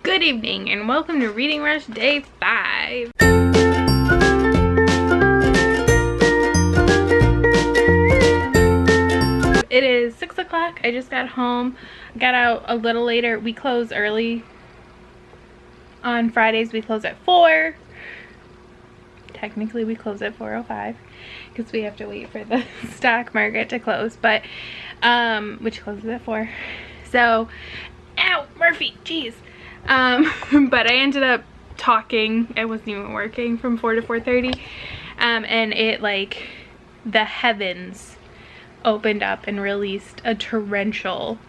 Good evening and welcome to Reading Rush Day 5. It is 6 o'clock. I just got home. Got out a little later. We close early. On Fridays we close at 4. Technically we close at 4:05 because we have to wait for the stock market to close, but which closes at 4. So, ow, Murphy, jeez. But I ended up talking. I wasn't even working from 4 to 4:30. And it, like, the heavens opened up and released a torrential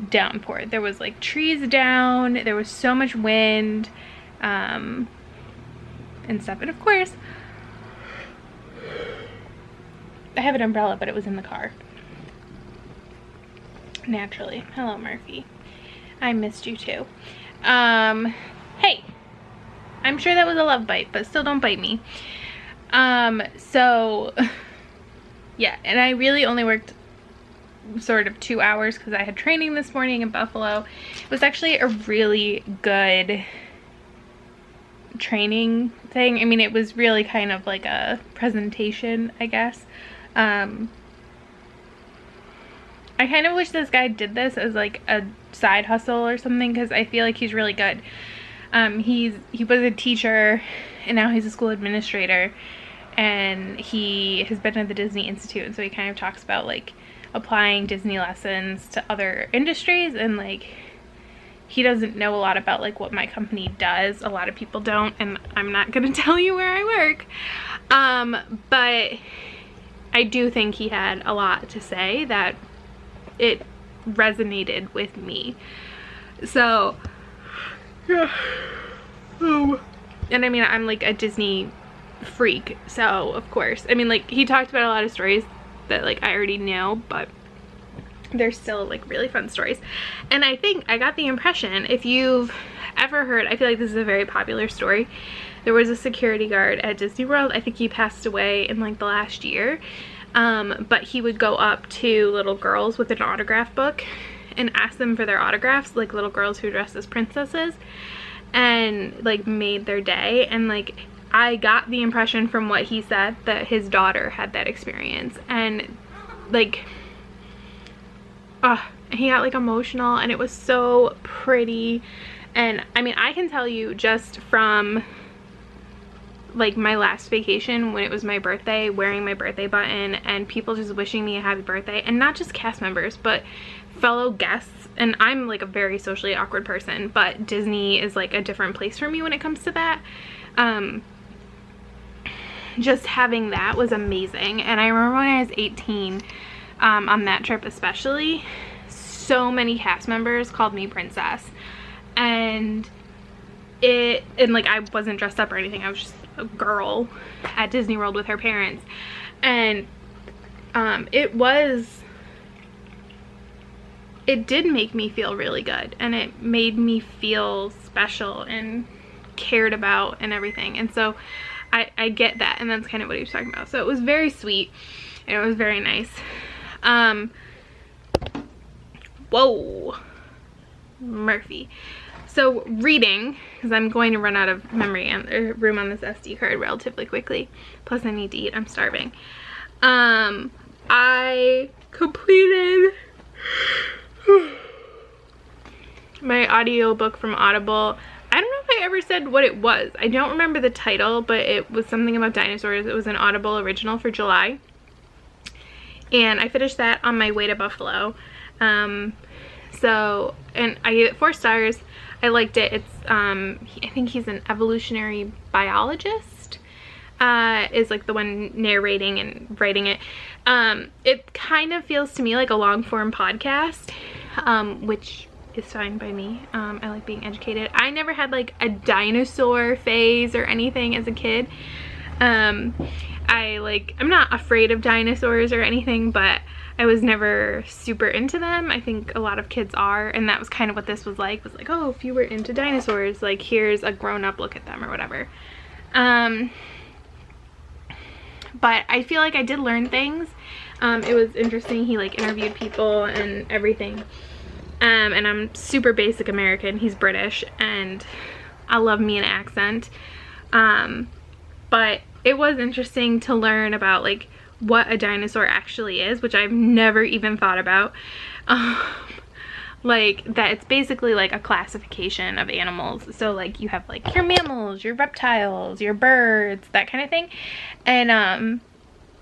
downpour. There was like trees down, there was so much wind, and stuff. And of course, I have an umbrella, but it was in the car. Naturally. Hello, Murphy. I missed you too. Hey, I'm sure that was a love bite, but still don't bite me. So yeah, and I really only worked sort of 2 hours because I had training this morning in Buffalo. It was actually a really good training thing. I mean, it was really kind of like a presentation, I guess. I kind of wish this guy did this as like a side hustle or something because I feel like he's really good. He was a teacher and now he's a school administrator, and he has been at the Disney Institute, and so he kind of talks about like applying Disney lessons to other industries, and like he doesn't know a lot about like what my company does. A lot of people don't, and I'm not gonna tell you where I work, but I do think he had a lot to say that it resonated with me. So yeah. And I mean, I'm like a Disney freak, so of course, I mean, like, he talked about a lot of stories that like I already know, but they're still like really fun stories. And I think I got the impression, if you've ever heard, I feel like this is a very popular story, there was a security guard at Disney World. I think he passed away in like the last year, but he would go up to little girls with an autograph book and ask them for their autographs, like little girls who dressed as princesses, and like made their day. And like I got the impression from what he said that his daughter had that experience, and like he got like emotional, and it was so pretty. And I mean, I can tell you just from like my last vacation when it was my birthday, wearing my birthday button and people just wishing me a happy birthday, and not just cast members but fellow guests. And I'm like a very socially awkward person, but Disney is like a different place for me when it comes to that. Just having that was amazing. And I remember when I was 18, on that trip especially, so many cast members called me princess, and like I wasn't dressed up or anything, I was just a girl at Disney World with her parents, and it did make me feel really good, and it made me feel special and cared about and everything. And so I get that, and that's kind of what he was talking about. So it was very sweet and it was very nice. Whoa, Murphy. So reading, because I'm going to run out of memory and room on this SD card relatively quickly, plus I need to eat, I'm starving. I completed my audiobook from Audible. I don't know if I ever said what it was. I don't remember the title, but it was something about dinosaurs. It was an Audible original for July, and I finished that on my way to Buffalo. So, and I gave it 4 stars. I liked it. It's I think he's an evolutionary biologist, is like the one narrating and writing it. It kind of feels to me like a long form podcast, which is fine by me. I like being educated. I never had like a dinosaur phase or anything as a kid. I'm not afraid of dinosaurs or anything, but I was never super into them. I think a lot of kids are, and that was kind of what this was like. Was like, oh, if you were into dinosaurs, like here's a grown-up look at them or whatever. But I feel like I did learn things. It was interesting. He like interviewed people and everything. And I'm super basic American. He's British, and I love me an accent. But it was interesting to learn about like what a dinosaur actually is, which I've never even thought about. Like that it's basically like a classification of animals. So like you have like your mammals, your reptiles, your birds, that kind of thing. And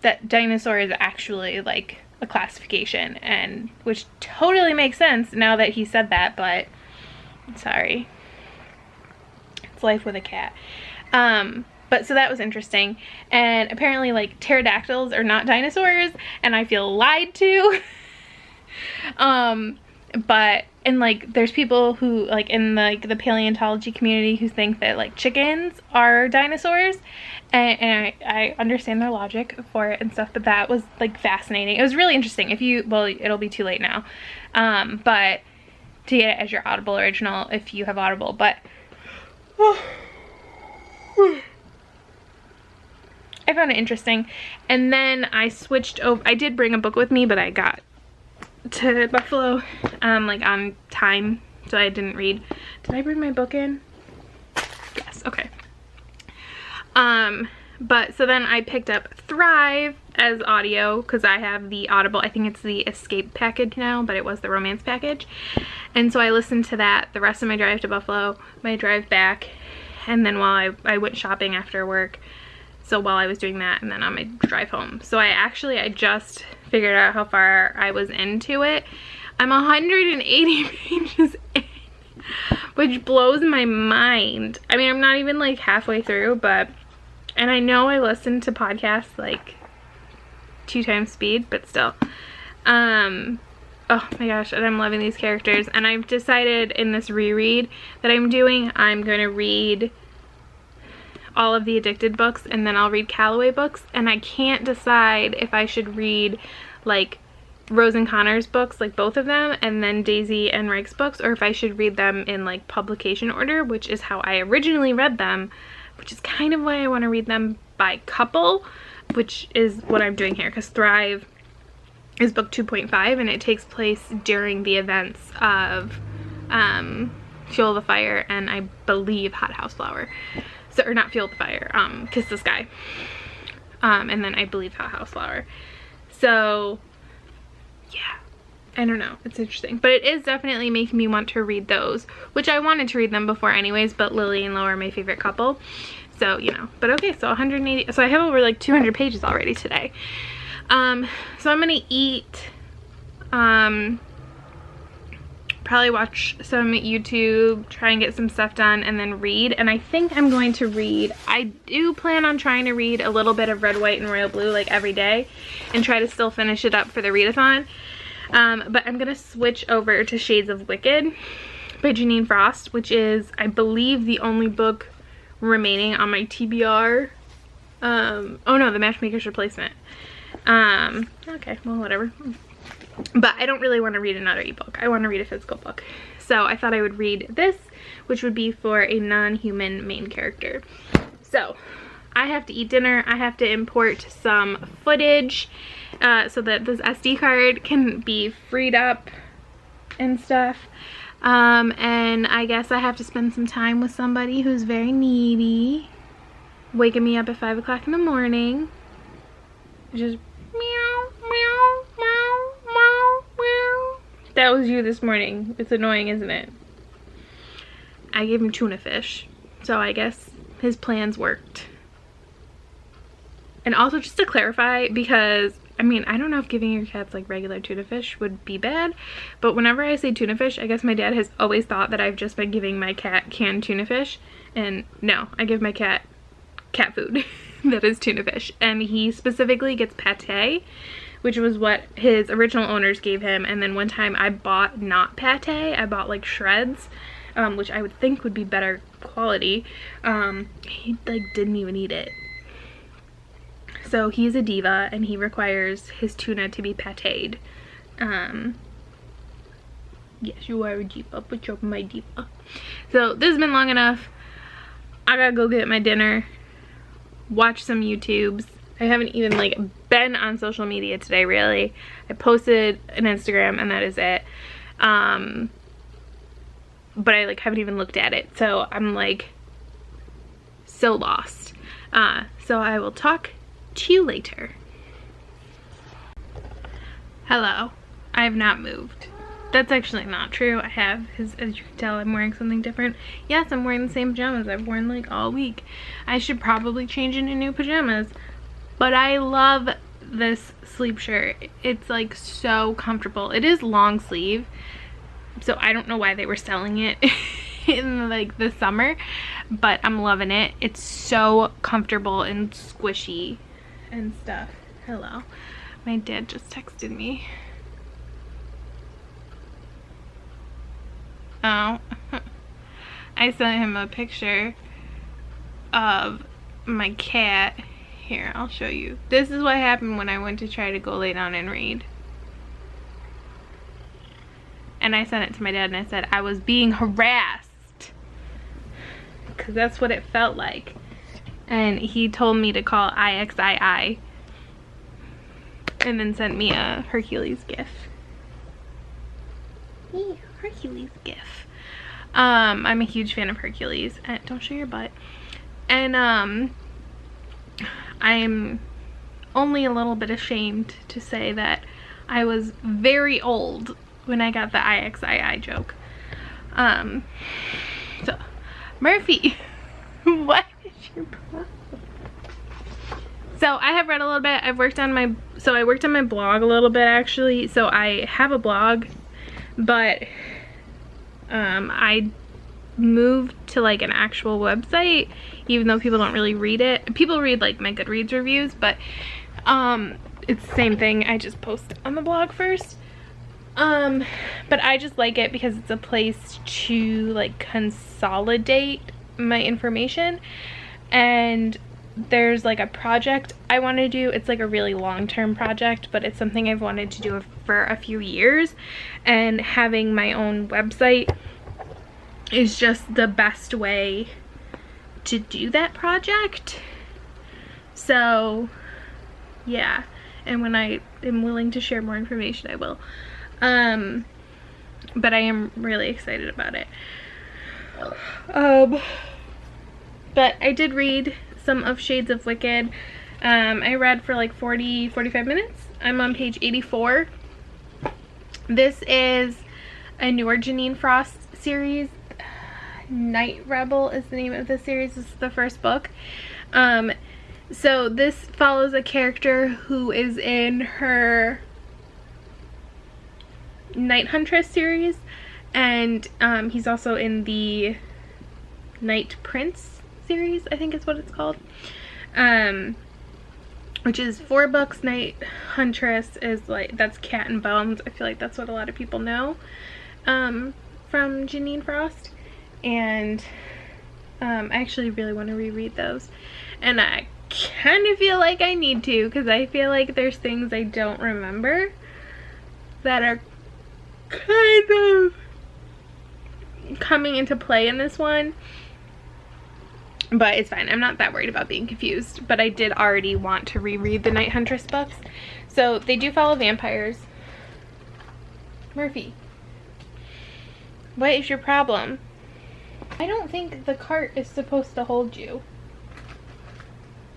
that dinosaur is actually like a classification, and which totally makes sense now that he said that, but sorry. It's life with a cat. But so that was interesting. And apparently like pterodactyls are not dinosaurs, and I feel lied to. But and like there's people who like in the paleontology community who think that like chickens are dinosaurs, and I understand their logic for it and stuff, but that was like fascinating. It was really interesting. If you, well, it'll be too late now, but to get it as your Audible original if you have Audible. But I found it interesting. And then I switched over. I did bring a book with me, but I got to Buffalo like on time, so I didn't read. Did I bring my book in? Yes. Okay. But so then I picked up Thrive as audio because I have the Audible. I think it's the Escape package now, but it was the romance package. And so I listened to that the rest of my drive to Buffalo, my drive back, and then while I went shopping after work. So while I was doing that, and then on my drive home. So I just figured out how far I was into it. I'm 180 pages in, which blows my mind. I mean, I'm not even like halfway through, but, and I know I listen to podcasts like 2 times speed, but still. Oh my gosh, and I'm loving these characters. And I've decided in this reread that I'm doing, I'm going to read all of the Addicted books, and then I'll read Calloway books, and I can't decide if I should read like Rose and Connor's books, like both of them, and then Daisy and Regg's books, or if I should read them in like publication order, which is how I originally read them, which is kind of why I want to read them by couple, which is what I'm doing here, because Thrive is book 2.5, and it takes place during the events of Fuel the Fire and I believe Hot House Flower. So, or not Fuel the Fire, Kiss the Sky. And then I believe Hot House Flower. So, yeah. I don't know. It's interesting. But it is definitely making me want to read those. Which I wanted to read them before anyways, but Lily and Lo are my favorite couple. So, you know. But okay, so 180. So I have over like 200 pages already today. So I'm going to eat. Probably watch some YouTube, try and get some stuff done, and then read. And I think I'm going to read, I do plan on trying to read a little bit of Red, White, and Royal Blue like every day and try to still finish it up for the readathon. But I'm gonna switch over to Shades of Wicked by Janine Frost, which is, I believe, the only book remaining on my TBR. Oh no, The Matchmaker's Replacement. Okay, well, whatever. But I don't really want to read another ebook. I want to read a physical book. So I thought I would read this, which would be for a non-human main character. So I have to eat dinner. I have to import some footage so that this SD card can be freed up and stuff. And I guess I have to spend some time with somebody who's very needy, waking me up at 5 o'clock in the morning. Just meow, meow, meow, meow, meow. That was you this morning. It's annoying, isn't it? I gave him tuna fish, so I guess his plans worked. And also, just to clarify, because I mean, I don't know if giving your cats like regular tuna fish would be bad, but whenever I say tuna fish, I guess my dad has always thought that I've just been giving my cat canned tuna fish, and no, I give my cat food that is tuna fish. And he specifically gets pate, which was what his original owners gave him. And then one time I bought not pate, I bought like shreds, which I would think would be better quality. He like didn't even eat it. So he's a diva and he requires his tuna to be pated. Yes, you are a diva, but you're my diva. So this has been long enough. I gotta go get my dinner, watch some YouTubes. I haven't even like been on social media today, really. I posted an Instagram and that is it. But I like haven't even looked at it, so I'm like so lost. So I will talk to you later. Hello. I have not moved. That's actually not true. I have, because as you can tell, I'm wearing something different. Yes, I'm wearing the same pajamas I've worn like all week. I should probably change into new pajamas, but I love this sleep shirt. It's like so comfortable. It is long sleeve, so I don't know why they were selling it in like the summer, but I'm loving it. It's so comfortable and squishy and stuff. Hello. My dad just texted me. Oh. I sent him a picture of my cat. Here, I'll show you. This is what happened when I went to try to go lay down and read. And I sent it to my dad and I said I was being harassed. Because that's what it felt like. And he told me to call IXII. And then sent me a Hercules gif. Hercules gif. I'm a huge fan of Hercules. Don't show your butt. And I'm only a little bit ashamed to say that I was very old when I got the IXII joke. So Murphy, what is your problem? So I have read a little bit. I worked on my blog a little bit actually. So I have a blog, but I moved to like an actual website, even though people don't really read it. People read like my Goodreads reviews, but it's the same thing. I just post on the blog first. But I just like it because it's a place to like consolidate my information, and there's like a project I want to do. It's like a really long-term project, but it's something I've wanted to do for a few years, and having my own website is just the best way to do that project. So yeah, and when I am willing to share more information, I will. But I am really excited about it. But I did read some of Shades of Wicked. I read for like 45 minutes. I'm on page 84. This is a newer Janine Frost series. Night Rebel is the name of the series. This is the first book. So this follows a character who is in her Night Huntress series, and he's also in the Night Prince series, I think is what it's called, which is 4 books. Night Huntress is like, that's Cat and Bones. I feel like that's what a lot of people know from Janine Frost, and I actually really want to reread those, and I kind of feel like I need to, because I feel like there's things I don't remember that are kind of coming into play in this one. But it's fine. I'm not that worried about being confused. But I did already want to reread the Night Huntress books. So they do follow vampires. Murphy, what is your problem? I don't think the cart is supposed to hold you.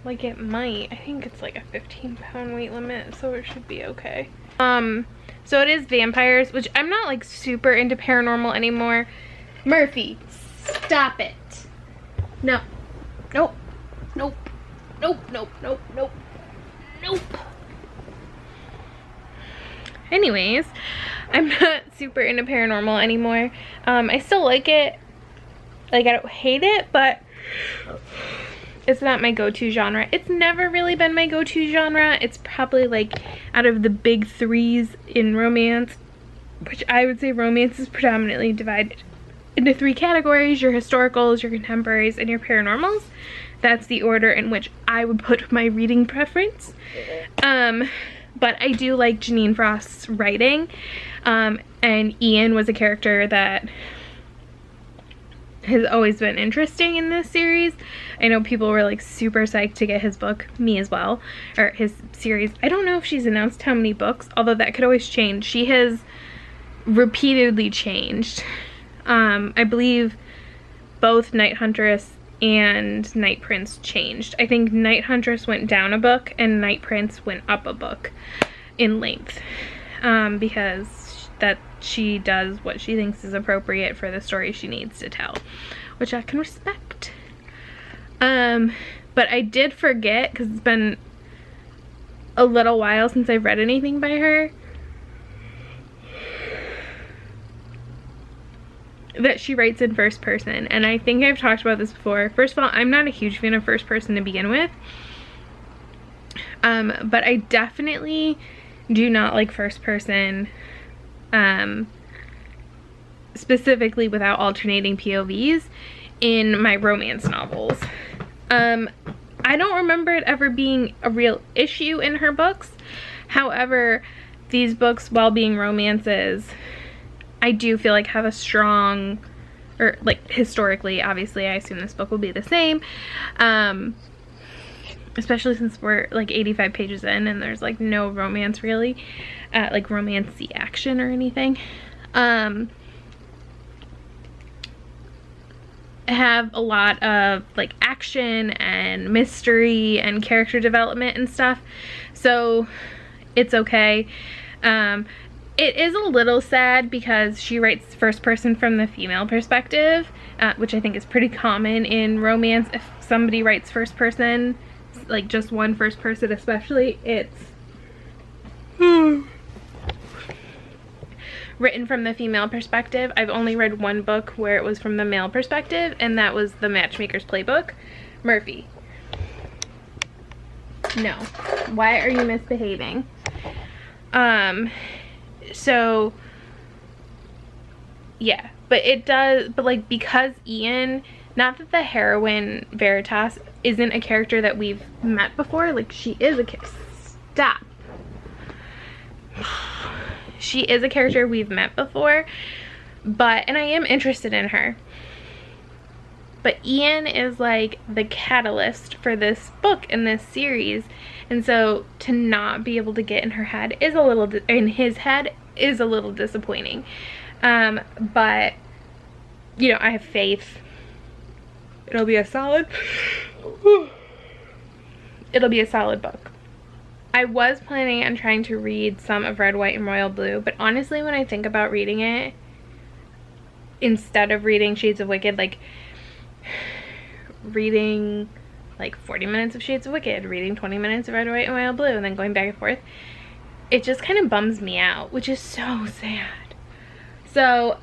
Like it might. I think it's like a 15-pound weight limit, so it should be okay. So it is vampires, which I'm not like super into paranormal anymore. Murphy, stop it. No. Nope. Nope. Nope. Nope. Nope. Nope. Nope. Anyways, I'm not super into paranormal anymore. I still like it. Like, I don't hate it, but it's not my go-to genre. It's never really been my go-to genre. It's probably like out of the big 3s in romance, which I would say romance is predominantly divided into 3 categories: your historicals, your contemporaries, and your paranormals. That's the order in which I would put my reading preference. But I do like Janine Frost's writing, and Ian was a character that has always been interesting in this series. I know people were like super psyched to get his book, me as well, or his series. I don't know if she's announced how many books, although that could always change. She has repeatedly changed. I believe both Night Huntress and Night Prince changed. I think Night Huntress went down a book and Night Prince went up a book in length, because that she does what she thinks is appropriate for the story she needs to tell, which I can respect. But I did forget, because it's been a little while since I've read anything by her, that she writes in first person. And I think I've talked about this before. First of all, I'm not a huge fan of first person to begin with, but I definitely do not like first person, specifically without alternating POVs in my romance novels. I don't remember it ever being a real issue in her books. However, these books, while being romances, I do feel like have a strong, or like historically, obviously I assume this book will be the same, especially since we're like 85 pages in and there's like no romance really, like romance-y action or anything. Have a lot of like action and mystery and character development and stuff, so it's okay. It is a little sad because she writes first person from the female perspective, which I think is pretty common in romance. If somebody writes first person, like just one first person especially, it's written from the female perspective. I've only read one book where it was from the male perspective, and that was The Matchmaker's Playbook. Murphy. No. Why are you misbehaving? So, yeah. But it does, but like, because Ian, not that the heroine Veritas isn't a character that we've met before, like she is a stop. She is a character we've met before, but, and I am interested in her, but Ian is like the catalyst for this book and this series, and so to not be able to get in her head is a little, in his head is a little disappointing. But you know, I have faith. It'll be a solid book. I was planning on trying to read some of Red, White, and Royal Blue, but honestly, when I think about reading it, instead of reading Shades of Wicked, like reading like 40 minutes of Shades of Wicked, reading 20 minutes of Red, White, and Royal Blue, and then going back and forth, it just kind of bums me out, which is so sad. So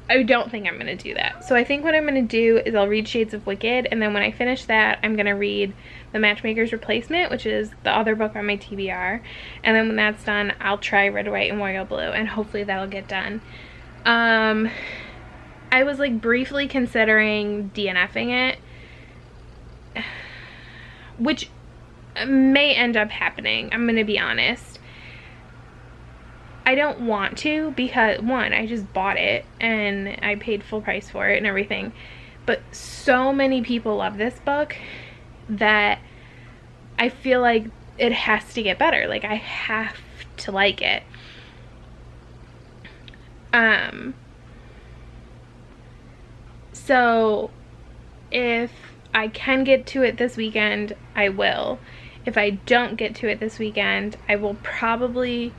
I don't think I'm going to do that. So I think what I'm going to do is I'll read Shades of Wicked, and then when I finish that, I'm going to read The Matchmaker's Replacement, which is the other book on my TBR. And then when that's done, I'll try Red, White, and Royal Blue, and hopefully that'll get done. I was like briefly considering DNFing it, which may end up happening. I'm going to be honest. I don't want to because, one, I just bought it and I paid full price for it and everything, but so many people love this book that I feel like it has to get better. Like, I have to like it. So if I can get to it this weekend, I will. If I don't get to it this weekend, I will probably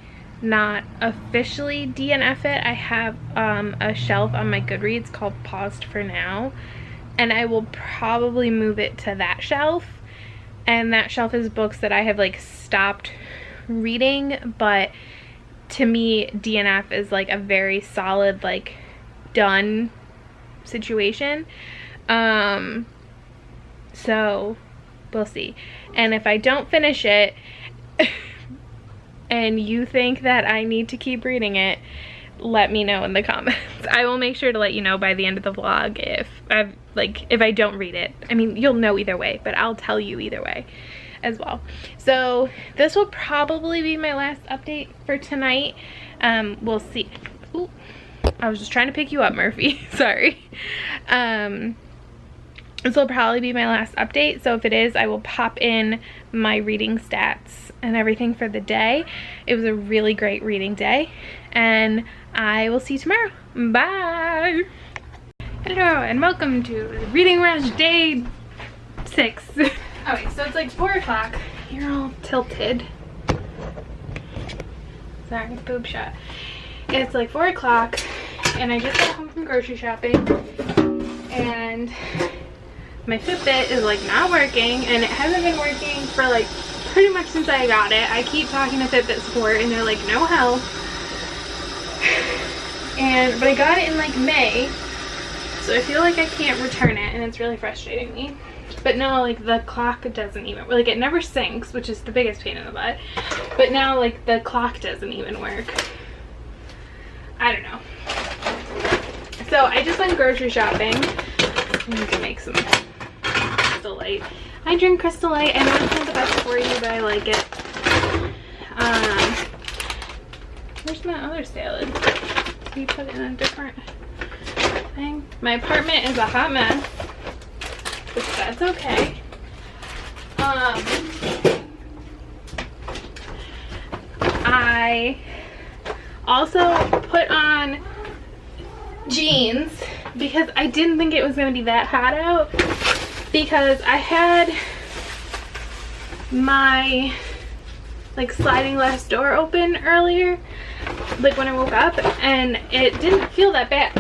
not officially DNF it. I have a shelf on my Goodreads called Paused for Now, and I will probably move it to that shelf. And that shelf is books that I have like stopped reading, but to me DNF is like a very solid, like, done situation. So we'll see. And if I don't finish it and you think that I need to keep reading it, let me know in the comments. I will make sure to let you know by the end of the vlog if I don't read it. I mean, you'll know either way, but I'll tell you either way as well. So this will probably be my last update for tonight. We'll see. Ooh, I was just trying to pick you up, Murphy. Sorry. This will probably be my last update, so if it is, I will pop in my reading stats and everything for the day. It was a really great reading day, and I will see you tomorrow. Bye. Hello and welcome to Reading Rush Day 6. Okay, so it's like 4 o'clock. You're all tilted. Sorry, boob shot. It's like 4 o'clock and I just got home from grocery shopping and my Fitbit is like not working, and it hasn't been working for like pretty much since I got it. I keep talking to Fitbit support and they're like, no help. But I got it in like May, so I feel like I can't return it and it's really frustrating me. But now like the clock doesn't even, like it never syncs, which is the biggest pain in the butt. But now like the clock doesn't even work. I don't know. So I just went grocery shopping. I'm gonna make some Crystal Light. I drink Crystal Light. I know it's not the best for you, but I like it. Where's my other salad? Can you put it in a different thing? My apartment is a hot mess, but that's okay. I also put on jeans because I didn't think it was going to be that hot out, because I had my like sliding glass door open earlier, like when I woke up, and it didn't feel that bad.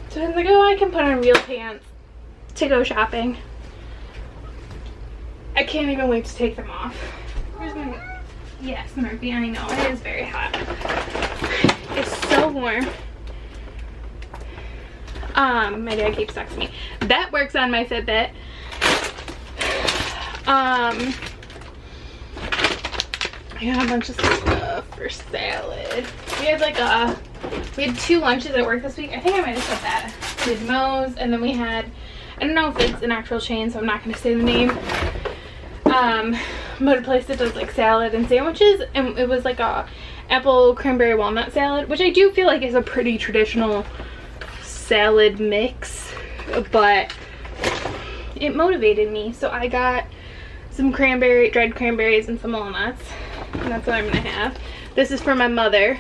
So I was like, oh, I can put on real pants to go shopping. I can't even wait to take them off. Where's my... Yes, Murphy, I know, it is very hot. It's so warm. My dad keeps texting me. That works on my Fitbit. I got a bunch of stuff for salad. We had 2 lunches at work this week. I think I might have said that. We had Moe's, and then we had, I don't know if it's an actual chain, so I'm not going to say the name. But a place that does like salad and sandwiches, and it was like a apple cranberry walnut salad, which I do feel like is a pretty traditional salad mix, but it motivated me, so I got some dried cranberries and some walnuts, and that's what I'm gonna have. This is for my mother.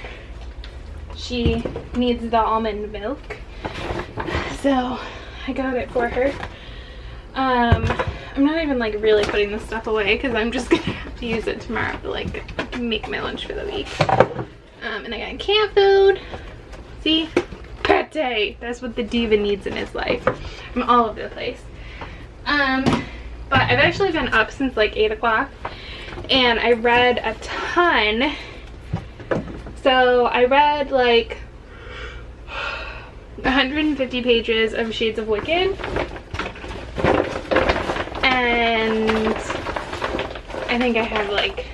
She needs the almond milk, so I got it for her. I'm not even like really putting this stuff away because I'm just gonna have to use it tomorrow to like make my lunch for the week. And I got canned food. See? Pate! That's what the diva needs in his life. I'm all over the place. But I've actually been up since like 8 o'clock and I read a ton. So I read like 150 pages of Shades of Wicked, and I think I have like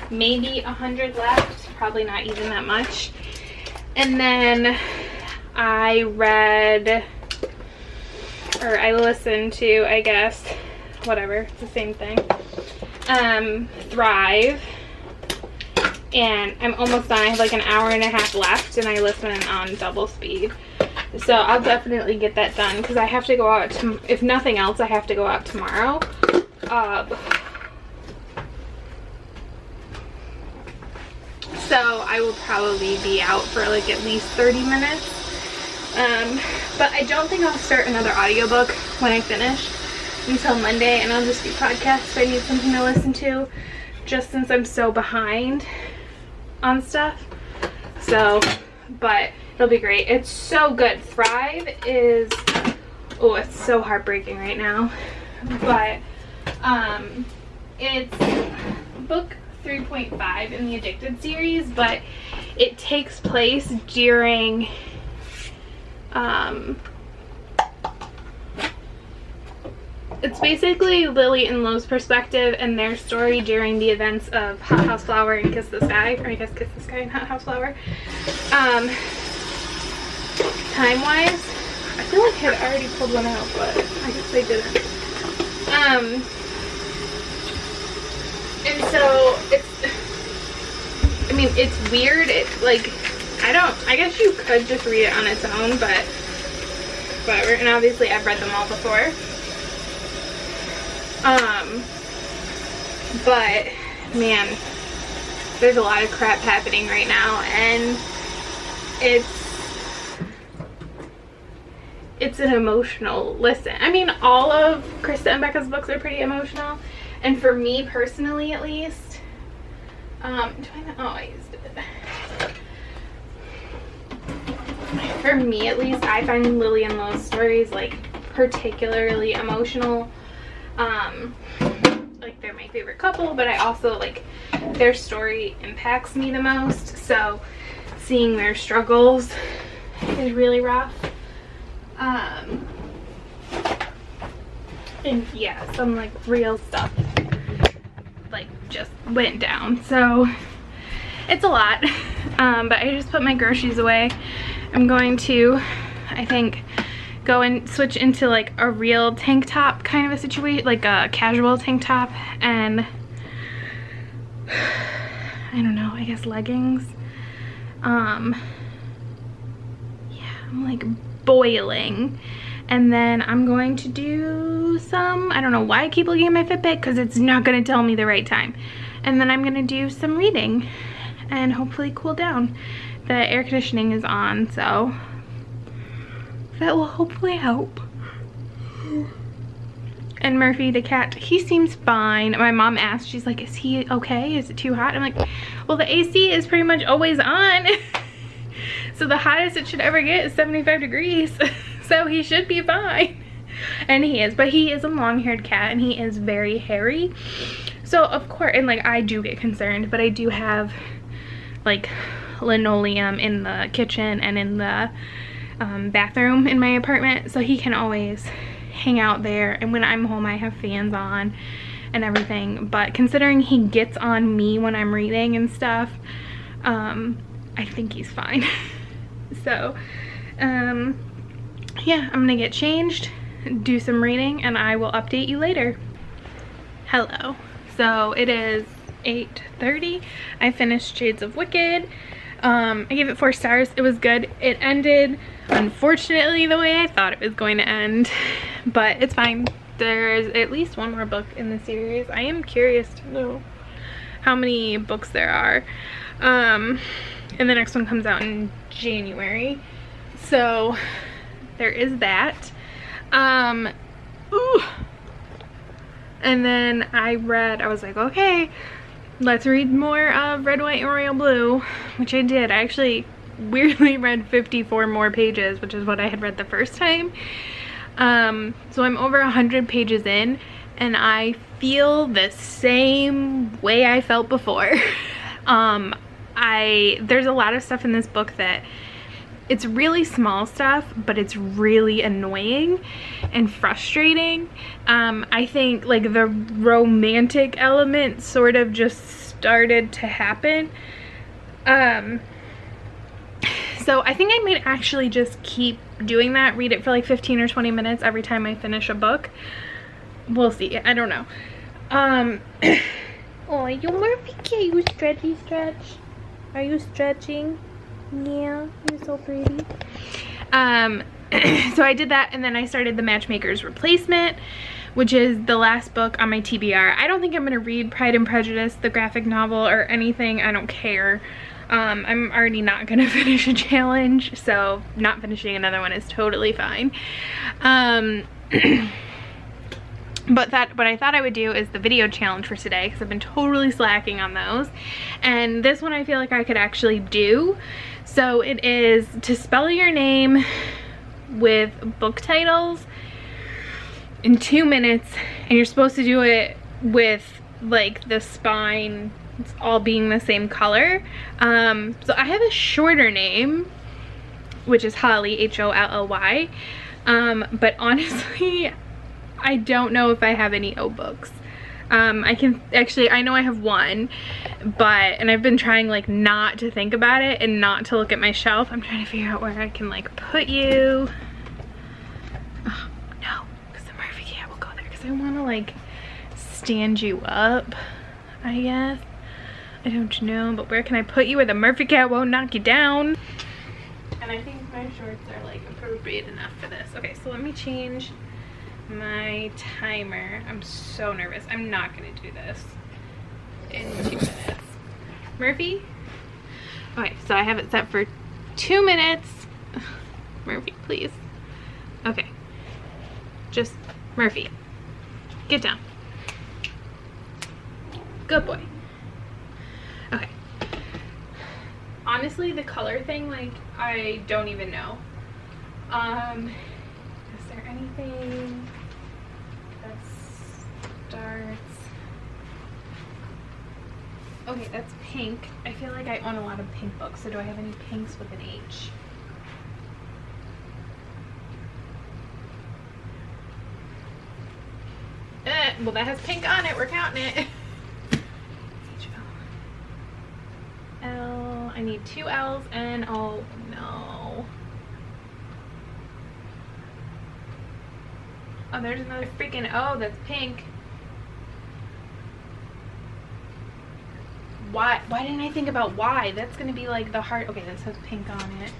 maybe 100 left, probably not even that much. And then I read, or I listened to, I guess, whatever, it's the same thing, Thrive, and I'm almost done. I have like an hour and a half left and I listen on double speed. So I'll definitely get that done because I have to go out, if nothing else, I have to go out tomorrow. So I will probably be out for like at least 30 minutes. But I don't think I'll start another audiobook when I finish until Monday, and I'll just do podcasts if I need something to listen to, just since I'm so behind on stuff. So, but it'll be great. It's so good. Thrive is, oh, it's so heartbreaking right now, but it's book 3.5 in the Addicted series, but it takes place during it's basically Lily and Lo's perspective and their story during the events of Hot House Flower and Kiss the Sky, or I guess Kiss the Sky and Hot House Flower. Time wise, I feel like I had already pulled one out, but I guess I didn't. And so it's, I mean, it's weird. It's like, I guess you could just read it on its own, but whatever. And obviously I've read them all before. But man, there's a lot of crap happening right now, and it's an emotional listen. I mean, all of Krista and Becca's books are pretty emotional, and for me personally at least, I used it. For me at least, I find Lily and Lo's stories like particularly emotional. Like they're my favorite couple, but I also like their story impacts me the most, so seeing their struggles is really rough. And yeah, some like real stuff like just went down, so it's a lot. But I just put my groceries away. I'm going to, I think, go and switch into like a real tank top kind of a situation, like a casual tank top, and I don't know, I guess leggings. Yeah, I'm like boiling. And then I'm going to do some, I don't know why I keep looking at my Fitbit, because it's not going to tell me the right time. And then I'm going to do some reading and hopefully cool down. The air conditioning is on, so that will hopefully help. And Murphy the cat, he seems fine. My mom asked, she's like, is he okay? Is it too hot? I'm like, well, the AC is pretty much always on. So the hottest it should ever get is 75 degrees. So he should be fine. And he is, but he is a long-haired cat and he is very hairy. So of course, and like I do get concerned, but I do have like linoleum in the kitchen and in the bathroom in my apartment, so he can always hang out there, and when I'm home I have fans on and everything. But considering he gets on me when I'm reading and stuff, I think he's fine. So yeah, I'm gonna get changed, do some reading, and I will update you later. Hello. So it is 8:30. I finished Shades of Wicked. I gave it 4 stars. It was good. It ended, unfortunately, the way I thought it was going to end, but it's fine. There's at least one more book in the series. I am curious to know how many books there are. And the next one comes out in January. So there is that. Ooh. And then I was like, okay, let's read more of Red, White, and Royal Blue, which I did. I actually weirdly read 54 more pages, which is what I had read the first time. So I'm over 100 pages in, and I feel the same way I felt before. There's a lot of stuff in this book that it's really small stuff, but it's really annoying and frustrating. I think like the romantic element sort of just started to happen. So I think I might actually just keep doing that, read it for like 15 or 20 minutes every time I finish a book. We'll see, I don't know. Oh, you Murphy, can you stretchy stretch? Are you stretching? Yeah, you're so pretty. So I did that, and then I started The Matchmaker's Replacement, which is the last book on my TBR. I don't think I'm gonna read Pride and Prejudice, the graphic novel, or anything. I don't care. I'm already not gonna finish a challenge, so not finishing another one is totally fine. But what I thought I would do is the video challenge for today, because I've been totally slacking on those. And this one I feel like I could actually do. So it is to spell your name with book titles in 2 minutes, and you're supposed to do it with like the spine all being the same color. So I have a shorter name, which is Holly, H-O-L-L-Y. But honestly, I don't know if I have any O books. I know I have one, and I've been trying like not to think about it and not to look at my shelf. I'm trying to figure out where I can like put you. Oh, no, because the Murphy cat will go there, because I want to like stand you up, I guess. I don't know, but where can I put you where the Murphy cat won't knock you down? And I think my shorts are like appropriate enough for this. Okay, so let me change my timer. I'm so nervous. I'm not gonna do this in 2 minutes. Murphy? Okay, so I have it set for 2 minutes. Murphy, please. Okay. Just, Murphy, get down. Good boy. Okay. Honestly, the color thing, like, I don't even know. Is there anything that starts? Okay, that's pink. I feel like I own a lot of pink books, so do I have any pinks with an H? Well, that has pink on it. We're counting it. L. I need 2 L's and oh no. Oh, there's another freaking O that's pink. Why didn't I think about Y? That's gonna be like the heart. Okay, this has pink on it.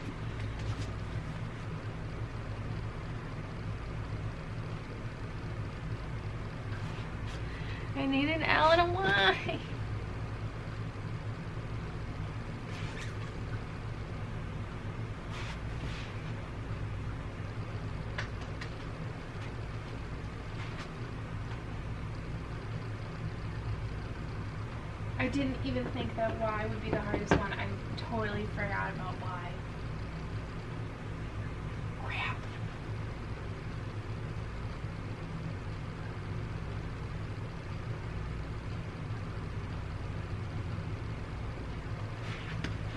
I need an L and a Y. I didn't even think that Y would be the hardest one. I totally forgot about Y. Crap.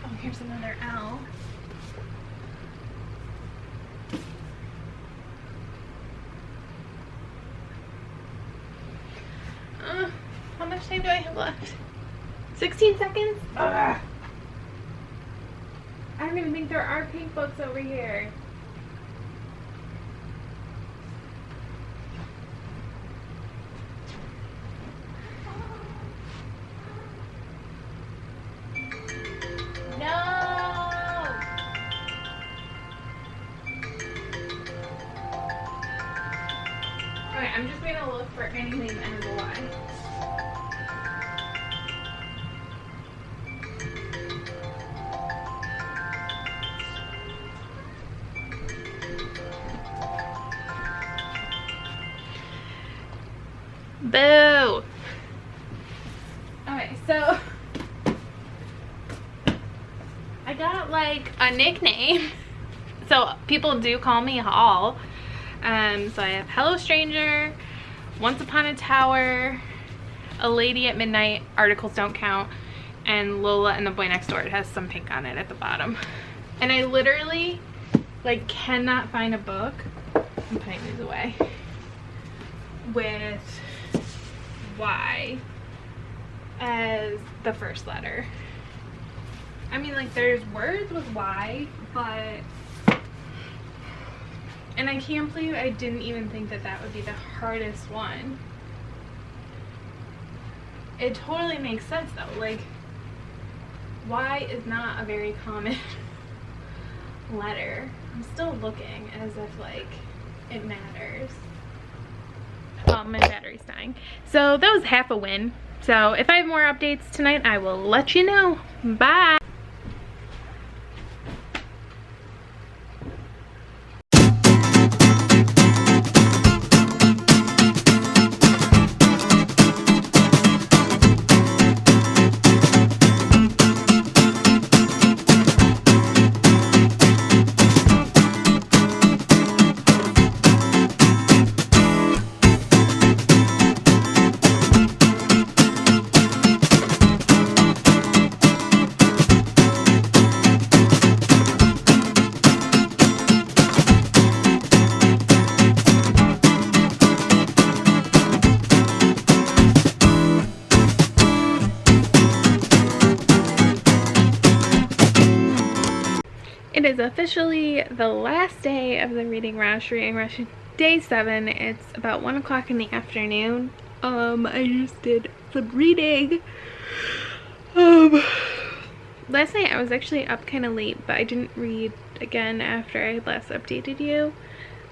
Oh, here's another L. How much time do I have left? 16 seconds? Ugh. I don't even think there are pink books over here. No! Okay, I'm just gonna look for anything that has a Y. Boo! Okay, so I got like a nickname. So people do call me Hall. So I have Hello Stranger, Once Upon a Tower, A Lady at Midnight, Articles Don't Count, and Lola and the Boy Next Door. It has some pink on it at the bottom. And I literally like cannot find a book. I'm putting these away. With Y as the first letter. I mean, like, there's words with Y, but, and I can't believe I didn't even think that that would be the hardest one. It totally makes sense though. Like, Y is not a very common letter. I'm still looking as if like it matters. Oh, my battery's dying. So that was half a win. So if I have more updates tonight, I will let you know. Bye. It is officially the last day of the reading rush, day 7. It's about 1 o'clock in the afternoon. I just did some reading. Last night I was actually up kind of late, but I didn't read again after I last updated you.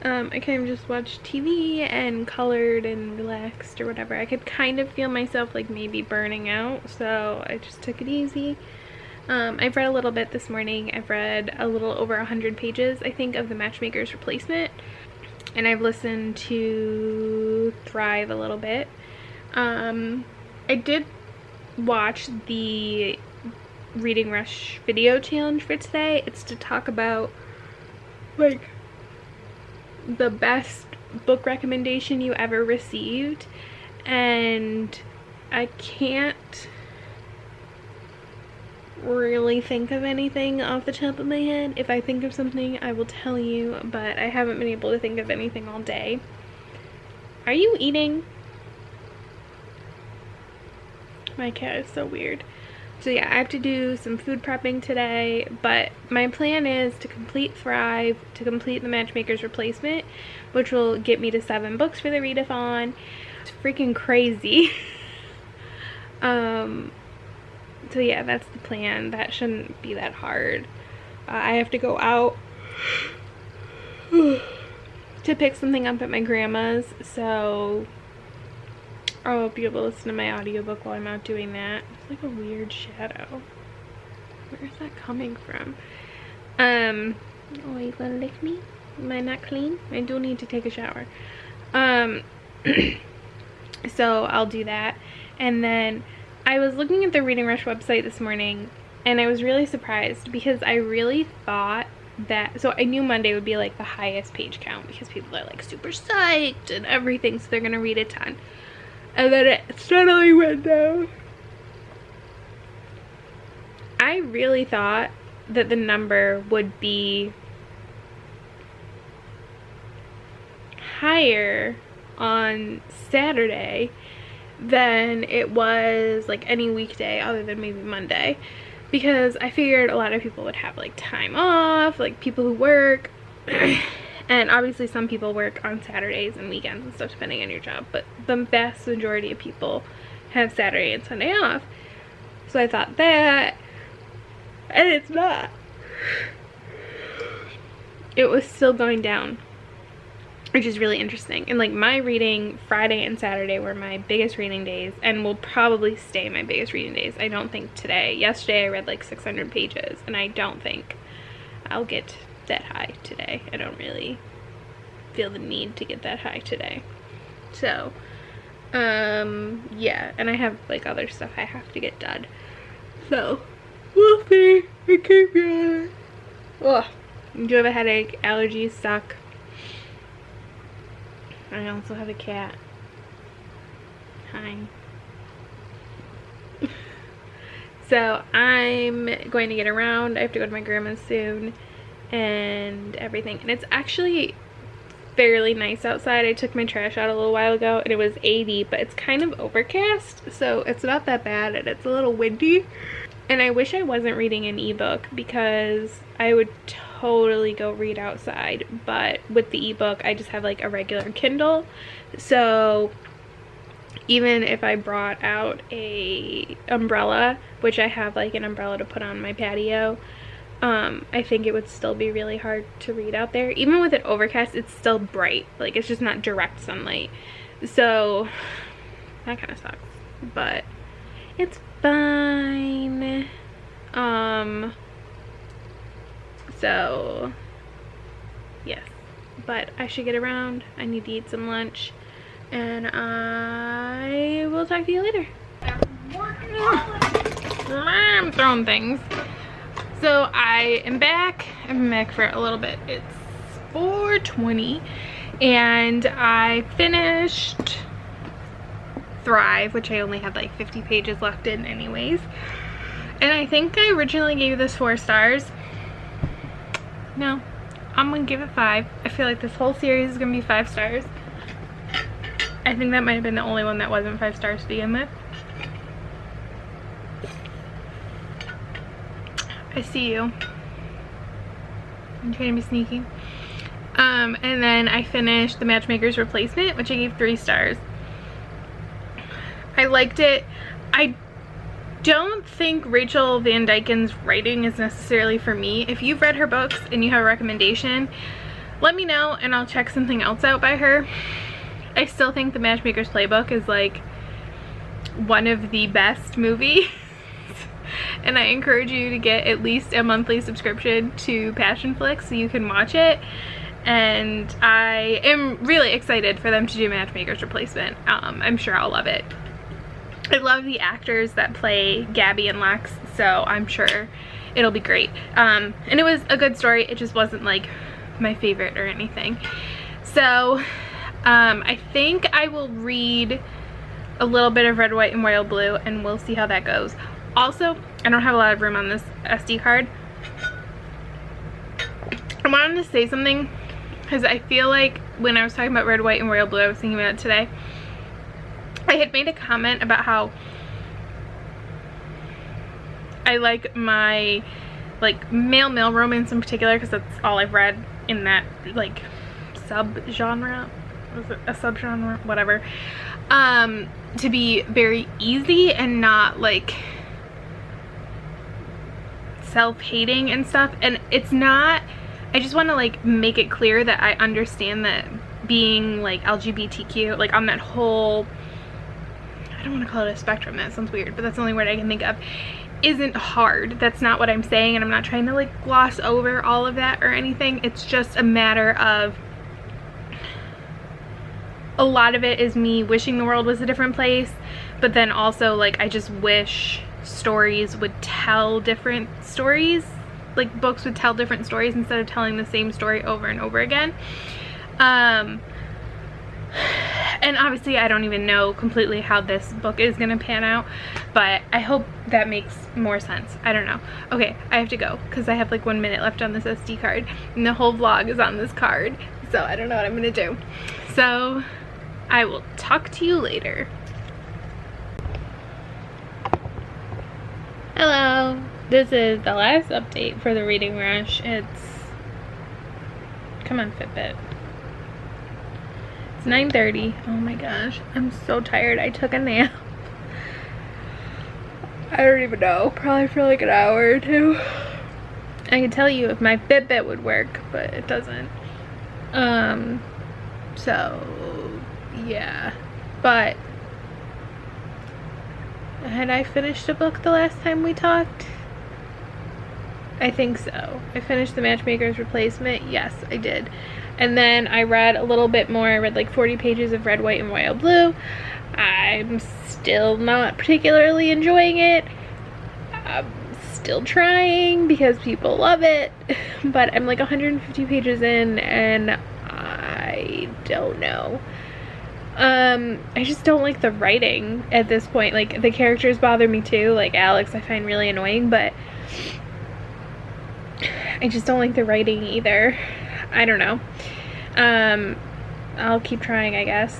I kind of just watched TV and colored and relaxed or whatever. I could kind of feel myself like maybe burning out, so I just took it easy. I've read a little bit this morning. I've read a little over 100 pages, I think, of The Matchmaker's Replacement. And I've listened to Thrive a little bit. I did watch the Reading Rush video challenge for today. It's to talk about, like, the best book recommendation you ever received. And I can't really think of anything off the top of my head. If I think of something, I will tell you, but I haven't been able to think of anything all day. Are you eating? My cat is so weird. So yeah, I have to do some food prepping today, but my plan is to complete Thrive, to complete The Matchmaker's Replacement, which will get me to 7 books for the readathon. It's freaking crazy. So yeah, that's the plan. That shouldn't be that hard. I have to go out to pick something up at my grandma's, so I'll be able to listen to my audiobook while I'm out doing that. It's like a weird shadow. Where is that coming from? Oh, are you gonna lick me? Am I not clean? I do need to take a shower. So I'll do that. And then I was looking at the Reading Rush website this morning, and I was really surprised because I really thought that, so I knew Monday would be like the highest page count because people are like super psyched and everything, so they're gonna read a ton. And then it suddenly went down. I really thought that the number would be higher on Saturday than it was like any weekday other than maybe Monday, because I figured a lot of people would have like time off, like people who work. And obviously some people work on Saturdays and weekends and stuff depending on your job, but the vast majority of people have Saturday and Sunday off. So I thought that, and it's not. It was still going down, which is really interesting. And like my reading Friday and Saturday were my biggest reading days and will probably stay my biggest reading days. I don't think today. Yesterday I read like 600 pages and I don't think I'll get that high today. I don't really feel the need to get that high today. So, yeah, and I have like other stuff I have to get done. So, we'll see. I can't be honest. Ugh. I do have a headache. Allergies suck. I also have a cat. Hi. So I'm going to get around. I have to go to my grandma's soon and everything. And it's actually fairly nice outside. I took my trash out a little while ago and it was 80, but it's kind of overcast, so it's not that bad, and it's a little windy. And I wish I wasn't reading an ebook because I would totally go read outside, but with the ebook I just have like a regular Kindle, so even if I brought out a umbrella, which I have like an umbrella to put on my patio, I think it would still be really hard to read out there. Even with it overcast, it's still bright, like it's just not direct sunlight, so that kind of sucks, but it's fine. So yes, but I should get around. I need to eat some lunch, and I will talk to you later. I'm throwing things. So I am back. I've been back for a little bit. It's 4:20 and I finished Thrive, which I only had like 50 pages left in anyways. And I think I originally gave this 4 stars. No, I'm gonna give it 5. I feel like this whole series is gonna be 5 stars. I think that might have been the only one that wasn't 5 stars to begin with. I see you. I'm trying to be sneaky. And then I finished The Matchmaker's Replacement, which I gave 3 stars. I liked it. I don't think Rachel Van Dyken's writing is necessarily for me. If you've read her books and you have a recommendation, let me know and I'll check something else out by her. I still think The Matchmaker's Playbook is like one of the best movies. and I encourage you to get at least a monthly subscription to Passionflix so you can watch it. And I am really excited for them to do Matchmaker's Replacement. I'm sure I'll love it. I love the actors that play Gabby and Lex, so I'm sure it'll be great. And it was a good story, it just wasn't like my favorite or anything. So I think I will read a little bit of Red, White, and Royal Blue, and we'll see how that goes. Also, I don't have a lot of room on this SD card. I wanted to say something because I feel like when I was talking about Red, White, and Royal Blue, I was thinking about it today. I had made a comment about how I like my male romance in particular, because that's all I've read in that like sub-genre. Was it a subgenre? Whatever. To be very easy and not like self-hating and stuff. And it's not, I just want to like make it clear that I understand that being like LGBTQ, like on that whole, I don't want to call it a spectrum, that sounds weird, but that's the only word I can think of, isn't hard. That's not what I'm saying, and I'm not trying to like gloss over all of that or anything. It's just a matter of, a lot of it is me wishing the world was a different place, but then also like I just wish stories would tell different stories, like books would tell different stories instead of telling the same story over and over again. And obviously I don't even know completely how this book is gonna pan out, but I hope that makes more sense. I don't know. Okay, I have to go because I have like 1 minute left on this SD card and the whole vlog is on this card, so I don't know what I'm gonna do. So I will talk to you later. Hello, this is the last update for the reading rush. It's, come on Fitbit. It's 9:30. Oh my gosh, I'm so tired. I took a nap. I don't even know, probably for like an hour or two. I could tell you if my Fitbit would work, but it doesn't. So yeah, but had I finished a book the last time we talked? I think so. I finished The Matchmaker's Replacement. Yes, I did. And then I read a little bit more. I read like 40 pages of Red, White, and Royal Blue. I'm still not particularly enjoying it. I'm still trying because people love it, but I'm like 150 pages in and I don't know. I just don't like the writing at this point. Like, the characters bother me too. Like, Alex I find really annoying, but I just don't like the writing either. I don't know. I'll keep trying, I guess.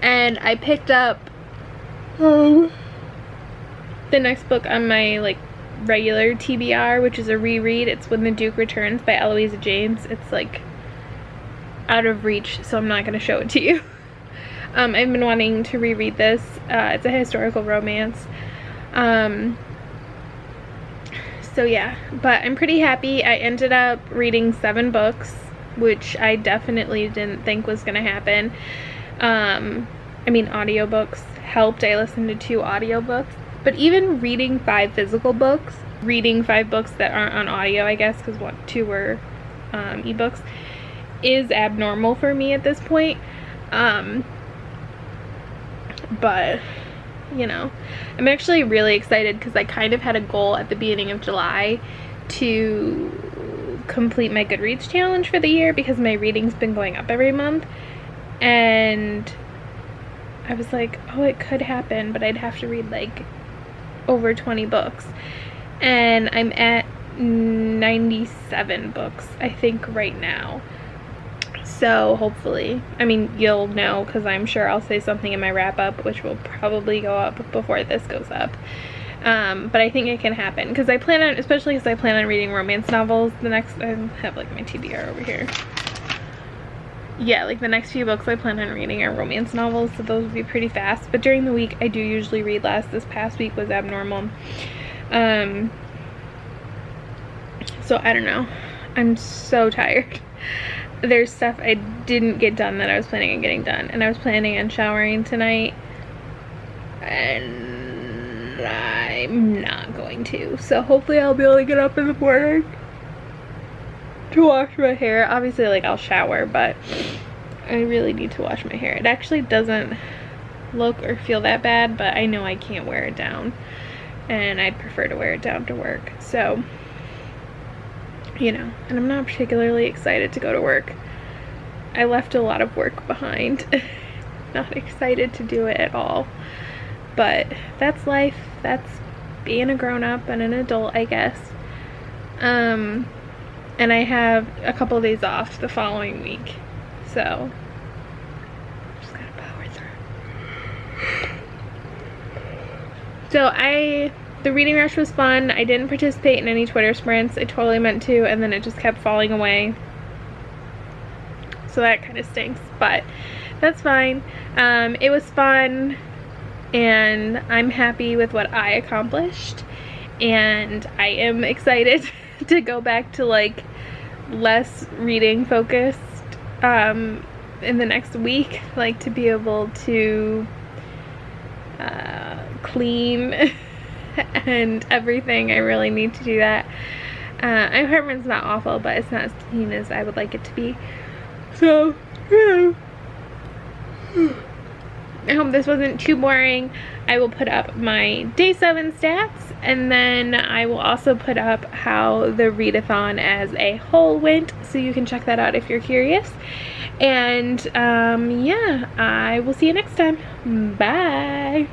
And I picked up the next book on my, like, regular TBR, which is a reread. It's When the Duke Returns by Eloisa James. It's, like, out of reach, so I'm not going to show it to you. I've been wanting to reread this. It's a historical romance. So yeah, but I'm pretty happy. I ended up reading 7 books, which I definitely didn't think was gonna happen. I mean, audiobooks helped. I listened to 2 audiobooks, but even reading 5 physical books, reading 5 books that aren't on audio, I guess, because 2 were ebooks, is abnormal for me at this point. But you know, I'm actually really excited because I kind of had a goal at the beginning of July to complete my Goodreads challenge for the year because my reading's been going up every month, and I was like, oh, it could happen, but I'd have to read like over 20 books, and I'm at 97 books I think right now. So hopefully, I mean, you'll know because I'm sure I'll say something in my wrap up, which will probably go up before this goes up. But I think it can happen because I plan on, especially because I plan on reading romance novels. The next, I have like my TBR over here. Yeah, like the next few books I plan on reading are romance novels, so those will be pretty fast. But during the week, I do usually read less. This past week was abnormal. So I don't know. I'm so tired. There's stuff I didn't get done that I was planning on getting done, and I was planning on showering tonight, and I'm not going to. So hopefully I'll be able to get up in the morning to wash my hair. Obviously, like, I'll shower, but I really need to wash my hair. It actually doesn't look or feel that bad, but I know I can't wear it down, and I'd prefer to wear it down to work. So, you know, and I'm not particularly excited to go to work. I left a lot of work behind. Not excited to do it at all, but that's life. That's being a grown-up and an adult, I guess. And I have a couple of days off the following week, so just gotta power through. So the reading rush was fun. I didn't participate in any Twitter sprints. I totally meant to, and then it just kept falling away. So that kind of stinks, but that's fine. It was fun, and I'm happy with what I accomplished, and I am excited to go back to, like, less reading focused in the next week, like, to be able to clean and everything. I really need to do that. My apartment's not awful, but it's not as clean as I would like it to be. So, yeah. I hope this wasn't too boring. I will put up my day 7 stats, and then I will also put up how the readathon as a whole went, so you can check that out if you're curious. And yeah, I will see you next time. Bye.